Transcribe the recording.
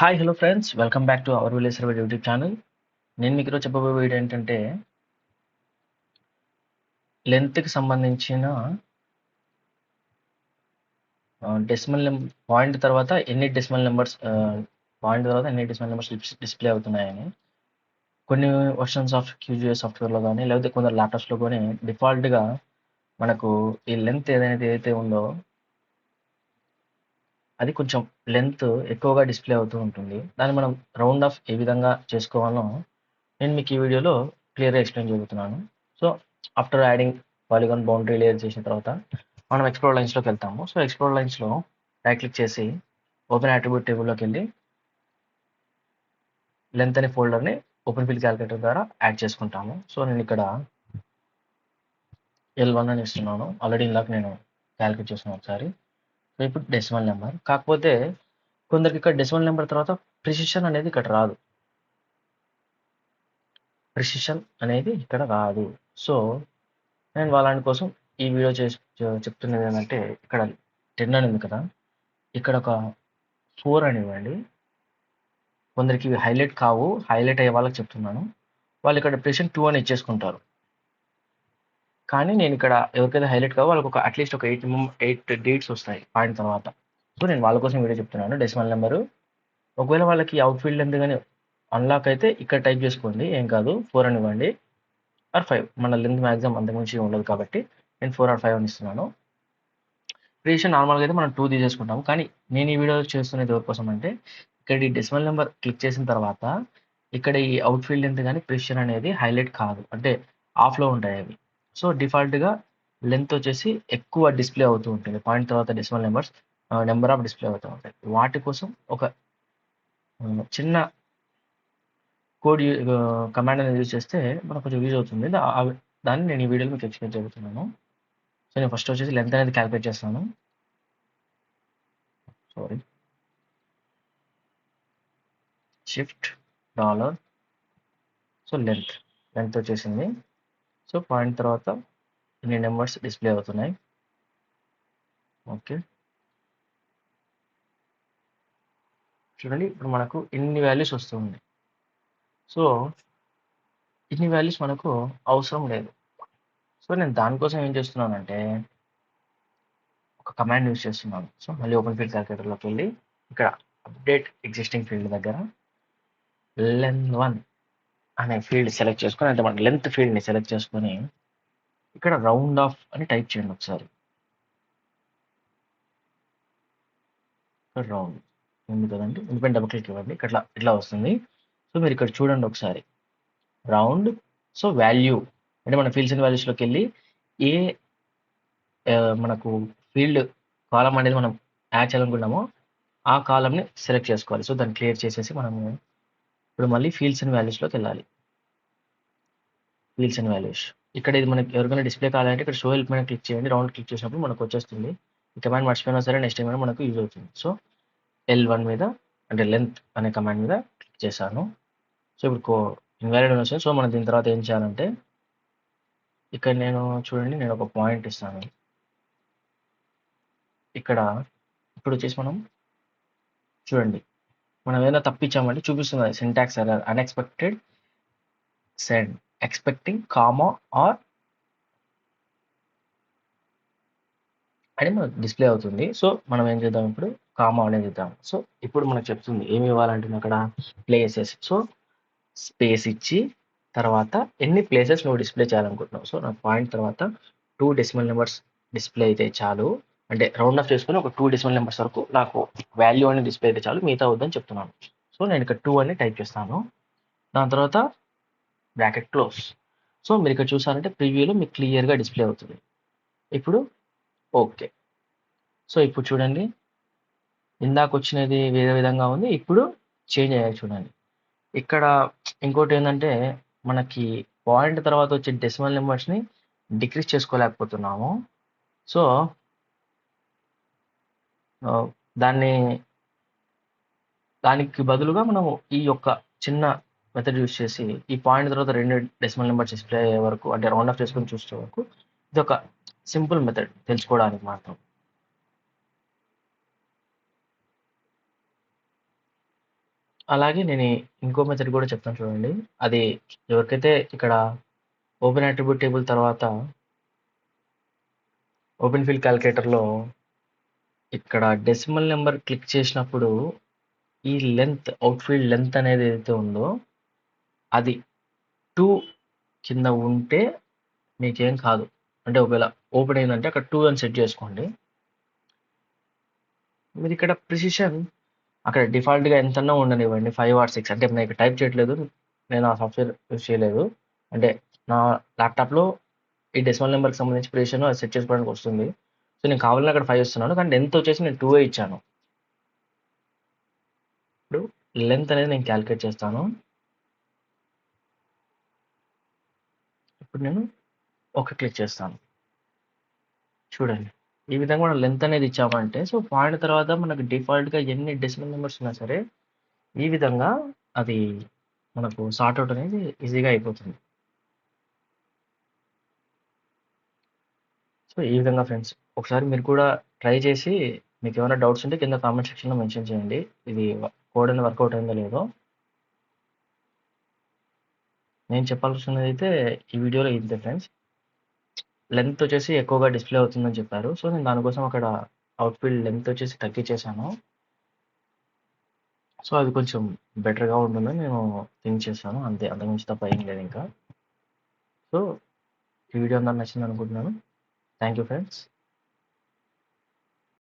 Hi hello friends, welcome back to our village survey YouTube channel. నేను మీకు ఈరోజు చెప్పబోయే వీడియో ఏంటంటే లెంత్కి సంబంధించిన డెసిమల్ పాయింట్ తర్వాత ఎన్ని డెసిమల్ నెంబర్స్ డిస్ప్లే అవుతున్నాయని. కొన్ని వర్షన్స్ ఆఫ్ క్యూజిఎస్ సాఫ్ట్వేర్లో కానీ లేకపోతే కొందరు ల్యాప్టాప్స్లో కానీ డిఫాల్ట్గా మనకు ఈ లెంత్ ఏదైతే ఉందో అది కొంచెం లెంత్ ఎక్కువగా డిస్ప్లే అవుతూ ఉంటుంది. దాన్ని మనం రౌండ్ ఆఫ్ ఏ విధంగా చేసుకోవాలో నేను మీకు ఈ వీడియోలో క్లియర్గా ఎక్స్ప్లెయిన్ చేయబోతున్నాను. So after adding polygon boundary layer చేసిన తర్వాత మనం ఎక్స్ప్లోర్ లైన్స్లోకి వెళ్తాము. సో ఎక్స్ప్లోర్ లైన్స్లో రైట్ క్లిక్ చేసి ఓపెన్ అట్రిబ్యూట్ టేబుల్లోకి వెళ్ళి లెంత్ అనే ఫోల్డర్ని ఓపెన్ ఫిల్ క్యాలిక్యులేటర్ ద్వారా యాడ్ చేసుకుంటాము. సో నేను ఇక్కడ L1 అని ఇస్తున్నాను. ఆల్రెడీ ఇందాక నేను క్యాలిక్యులేట్ చేస్తున్నాను ఒకసారి. సో ఇప్పుడు డెసిమల్ నెంబర్, కాకపోతే కొందరికి ఇక్కడ డెసిమల్ నెంబర్ తర్వాత ప్రిసిషన్ అనేది ఇక్కడ రాదు. సో నేను వాళ్ళని కోసం ఈ వీడియో చెప్తున్నది ఏంటంటే, ఇక్కడ 10 అని ఉంది కదా, ఇక్కడ ఒక 4 అని ఇవ్వండి. కొందరికి ఇవి హైలైట్ కావు, హైలైట్ అయ్యే వాళ్ళకి చెప్తున్నాను. వాళ్ళు ఇక్కడ ప్రెసిషన్ 2 అని ఇచ్చేసుకుంటారు. కానీ నేను ఇక్కడ ఎవరికైతే హైలైట్ కావో వాళ్ళకి అట్లీస్ట్ ఒక 8 డేట్స్ వస్తాయి పాయింట్ తర్వాత. సో నేను వాళ్ళ కోసం వీడియో చెప్తున్నాను. డెసిమల్ నెంబరు ఒకవేళ వాళ్ళకి అవుట్ ఫీల్డ్ ఎంత కానీ అన్లాక్ అయితే ఇక్కడ టైప్ చేసుకోండి, ఏం కాదు. 4 అని ఇవ్వండి ఆర్ 5. మన లెంత్ మ్యాక్సిమం అంతకుమించి ఉండదు కాబట్టి నేను 4 ఆర్ 5 అని ఇస్తున్నాను. ప్రిసిషన్ నార్మల్గా అయితే మనం 2 తీసేసుకుంటాము. కానీ నేను ఈ వీడియో చేస్తున్నది ఎవరి కోసం అంటే, ఇక్కడ ఈ డెసిమల్ నెంబర్ క్లిక్ చేసిన తర్వాత ఇక్కడ ఈ అవుట్ ఫీల్డ్ ఎంత కానీ ప్రిసిషన్ అనేది హైలైట్ కాదు, అంటే ఆఫ్లో ఉంటాయి అవి. సో డిఫాల్ట్గా లెంత్ వచ్చేసి ఎక్కువ డిస్ప్లే అవుతూ ఉంటుంది. పాయింట్ తర్వాత డెసిమల్ నెంబర్ ఆఫ్ డిస్ప్లే అవుతూ ఉంటాయి. వాటి కోసం ఒక చిన్న కోడ్ కమాండ్ అనేది యూజ్ చేస్తే మనకు కొంచెం యూజ్ అవుతుంది. దాన్ని నేను ఈ వీడియోలో మీకు ఎక్స్ప్లెయిన్ చేస్తున్నాను. సో నేను ఫస్ట్ వచ్చేసి లెంత్ అనేది క్యాలిక్యులేట్ చేస్తాను. షిఫ్ట్ $. సో లెంత్ వచ్చేసింది. సో పాయింట్ తర్వాత ఇన్ని నెంబర్స్ డిస్ప్లే అవుతున్నాయి. ఓకే, చూడండి ఇప్పుడు మనకు ఇన్ని వాల్యూస్ వస్తుంది. సో ఇన్ని వాల్యూస్ మనకు అవసరం లేదు. సో నేను దానికోసం ఏం చేస్తున్నానంటే ఒక కమాండ్ యూజ్ చేస్తున్నాను. సో మళ్ళీ ఓపెన్ ఫీల్డ్ క్యాలిక్యులేటర్లోకి వెళ్ళి ఇక్కడ అప్డేట్ ఎగ్జిస్టింగ్ ఫీల్డ్ దగ్గర length1 అనే ఫీల్డ్ సెలెక్ట్ చేసుకొని, అంటే మన లెంత్ ఫీల్డ్ని సెలెక్ట్ చేసుకొని ఇక్కడ రౌండ్ ఆఫ్ అని టైప్ చేయండి ఒకసారి. రౌండ్ ఉంది కదండి, ఇండిపెండెంట్ డబుల్ క్లిక్ ఇవ్వండి, ఇట్లా వస్తుంది. సో మీరు ఇక్కడ చూడండి ఒకసారి, రౌండ్. సో వాల్యూ అంటే మన ఫీల్డ్స్ అండ్ వాల్యూస్లోకి వెళ్ళి ఏ మనకు ఫీల్డ్ కాలం అనేది మనం యాడ్ చేయాలనుకున్నామో ఆ కాలంని సెలెక్ట్ చేసుకోవాలి. సో దాన్ని క్లియర్ చేసేసి మనము ఇప్పుడు మళ్ళీ ఫీల్డ్స్ అండ్ వాల్యూస్లోకి వెళ్ళాలి. ఫీల్డ్స్ అండ్ వాల్యూస్ ఇక్కడ ఇది మనకి ఎవరికైనా డిస్ప్లే కావాలంటే ఇక్కడ షో హెల్ప్ మీద క్లిక్ చేయండి. రౌండ్ క్లిక్ చేసినప్పుడు మనకు వచ్చేస్తుంది. ఈ కమాండ్ మర్చిపోయినా సరే నెక్స్ట్ టైం మనకు యూజ్ అవుతుంది. సో L1 మీద, అంటే లెంత్ అనే కమాండ్ మీద క్లిక్ చేశాను. సో ఇప్పుడు ఇన్వాలిడ్ అని వస్తుంది. సో మనం దీని తర్వాత ఏం చేయాలంటే ఇక్కడ చూడండి నేను ఒక పాయింట్ ఇస్తాను. ఇక్కడ ఇప్పుడు వచ్చేసి మనం చూడండి, మనం ఏదైనా తప్పించామంటే చూపిస్తుంది syntax error, unexpected send expecting comma R అని మనకు డిస్ప్లే అవుతుంది. సో మనం ఏం చేద్దాం, ఇప్పుడు కామా అనేది ఇద్దాం. సో ఇప్పుడు మనకు చెప్తుంది ఏమి ఇవ్వాలంటే అక్కడ ప్లేసెస్. సో స్పేస్ ఇచ్చి తర్వాత ఎన్ని ప్లేసెస్ నువ్వు డిస్ప్లే చేయాలనుకుంటున్నావు. సో నాకు పాయింట్ తర్వాత 2 డెసిమల్ నెంబర్స్ డిస్ప్లే అయితే చాలు, అంటే రౌండ్ ఆఫ్ చేసుకుని ఒక 2 డెసిమల్ నెంబర్స్ వరకు నాకు వాల్యూ అని డిస్ప్లే అయితే చాలు, మిగతా వద్దని చెప్తున్నాను. సో నేను ఇక్కడ 2 అని టైప్ చేస్తాను. దాని తర్వాత బ్రాకెట్ క్లోజ్. సో మీరు ఇక్కడ చూసారంటే ప్రివ్యూలో మీకు క్లియర్గా డిస్ప్లే అవుతుంది. ఇప్పుడు ఓకే. సో ఇప్పుడు చూడండి, ఇందాక వచ్చినది వేరే విధంగా ఉంది, ఇప్పుడు చేంజ్ అయ్యాయి చూడండి. ఇక్కడ ఇంకోటి ఏంటంటే మనకి పాయింట్ తర్వాత వచ్చే డెసిమల్ నెంబర్స్ని డిక్రీజ్ చేసుకోలేకపోతున్నాము. సో దానికి బదులుగా మనము ఈ యొక్క చిన్న మెథడ్ యూస్ చేసి ఈ పాయింట్ తర్వాత 2 డెసిమల్ నెంబర్స్ డిస్ప్లే అయ్యే వరకు, అంటే రౌండ్ ఆఫ్ చేసుకొని చూసే వరకు, ఇది ఒక సింపుల్ మెథడ్ తెలుసుకోవడానికి మాత్రం. అలాగే నేను ఇంకో మెథడ్ కూడా చెప్తాను చూడండి. అది ఎవరికైతే ఇక్కడ ఓపెన్ అట్రిబ్యూట్ టేబుల్ తర్వాత ఓపెన్ ఫీల్డ్ క్యాలిక్యులేటర్లో ఇక్కడ డెసిమల్ నెంబర్ క్లిక్ చేసినప్పుడు ఈ లెంత్ అవుట్ఫీల్డ్ లెంత్ అనేది ఏదైతే ఉందో అది 2 కింద ఉంటే మీకేం కాదు. అంటే ఒకవేళ ఓపెన్ అయిందంటే అక్కడ 2 అని సెట్ చేసుకోండి. మీరు ఇక్కడ ప్రిసిషన్ అక్కడ డిఫాల్ట్గా ఎంతన్నా ఉండనివ్వండి, 5 ఆర్ 6. అంటే నేను ఇక్కడ టైప్ చేయట్లేదు, నేను ఆ సాఫ్ట్వేర్ యూజ్ చేయలేదు. అంటే నా ల్యాప్టాప్లో ఈ డెసిమల్ నెంబర్కి సంబంధించి ప్రిసిషన్ అది సెట్ చేసుకోవడానికి వస్తుంది. సో నేను కావాలని అక్కడ 5 ఇస్తున్నాను, కానీ లెంత్ వచ్చేసి నేను 2 ఇచ్చాను. ఇప్పుడు లెంత్ అనేది నేను క్యాలిక్యులేట్ చేస్తాను. ఇప్పుడు నేను ఓకే క్లిక్ చేస్తాను. చూడండి, ఈ విధంగా మనం లెంత్ అనేది ఇచ్చామంటే సో పాయింట్ తర్వాత మనకు డిఫాల్ట్గా ఎన్ని డెసిమల్ నెంబర్స్ ఉన్నా సరే ఈ విధంగా అది మనకు సార్ట్ అవుట్ అనేది ఈజీగా అయిపోతుంది. సో ఈ విధంగా ఫ్రెండ్స్, ఒకసారి మీరు కూడా ట్రై చేసి మీకు ఏమైనా డౌట్స్ ఉంటే కింద కామెంట్ సెక్షన్లో మెన్షన్ చేయండి. ఇది కోడ్ అనేది వర్కౌట్ అయిందో లేదో. నేను చెప్పాల్సినది అయితే ఈ వీడియోలో ఇంతే ఫ్రెండ్స్. లెంత్ వచ్చేసి ఎక్కువగా డిస్ప్లే అవుతుందని చెప్పారు. సో నేను దానికోసం అక్కడ అవుట్ఫీల్డ్ లెంత్ వచ్చేసి తగ్గించేసాను. సో అది కొంచెం బెటర్గా ఉంటుందని నేను థింక్ చేశాను. అంతే, అంతకుమించి తప్ప ఏం లేదు ఇంకా. సో ఈ వీడియో అందరికి నచ్చింది అనుకుంటున్నాను. Thank you friends.